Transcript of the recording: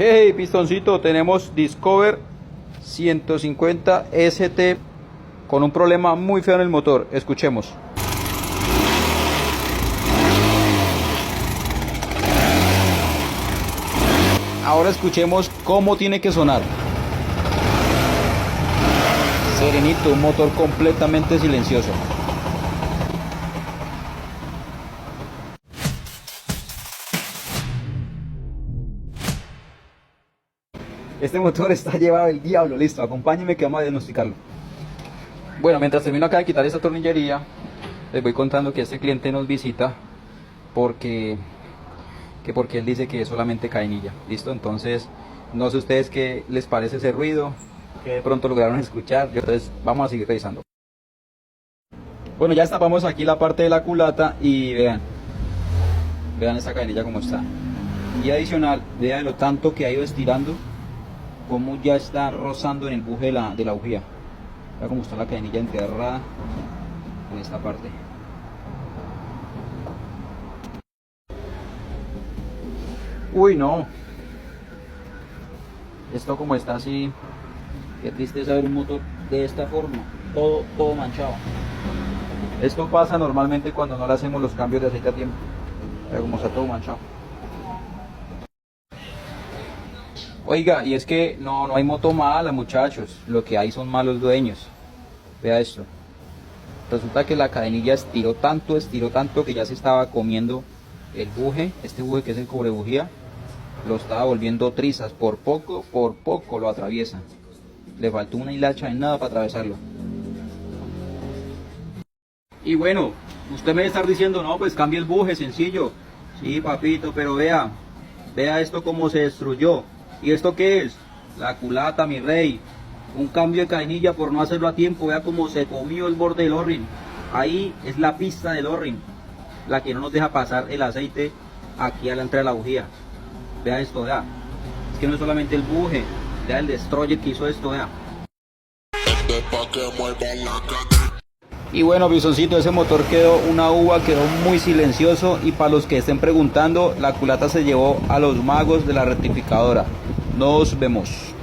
Hey, pistoncito, tenemos Discover 150 ST con un problema muy feo en el motor. Escuchemos. Ahora escuchemos cómo tiene que sonar. Serenito, un motor completamente silencioso. Este motor está llevado del diablo. Listo, acompáñenme que vamos a diagnosticarlo. Bueno, mientras termino acá de quitar esta tornillería, les voy contando que este cliente nos visita porque él dice que es solamente cadenilla. Listo, entonces no sé ustedes qué les parece ese ruido, que de pronto lograron escuchar. Entonces vamos a seguir revisando. Bueno, ya destapamos aquí la parte de la culata y vean esta cadenilla como está. Y adicional, vean lo tanto que ha ido estirando, como ya está rozando en el buje de la bujía. Vean cómo está la cadenilla enterrada en esta parte. Uy, no. Esto como está así, qué tristeza ver un motor de esta forma, todo manchado. Esto pasa normalmente cuando no le hacemos los cambios de aceite a tiempo. Vean cómo está todo manchado. Oiga, y es que no hay moto mala, muchachos. Lo que hay son malos dueños. Vea esto. Resulta que la cadenilla estiró tanto que ya se estaba comiendo el buje. Este buje que es el cubrebujía, lo estaba volviendo trizas. Por poco lo atraviesan. Le faltó una hilacha de nada para atravesarlo. Y bueno, usted me debe estar diciendo, no, pues cambie el buje, sencillo. Sí, papito, pero vea esto cómo se destruyó. ¿Y esto qué es? La culata, mi rey. Un cambio de cadenilla por no hacerlo a tiempo. Vea cómo se comió el borde del O-ring. Ahí es la pista del O-ring, la que no nos deja pasar el aceite aquí a la entrada de la bujía. Vea esto, vea. Es que no es solamente el buje. Vea el destroyer que hizo esto, vea. Y bueno, pistoncito, ese motor quedó una uva, quedó muy silencioso. Y para los que estén preguntando, la culata se llevó a los magos de la rectificadora. Nos vemos.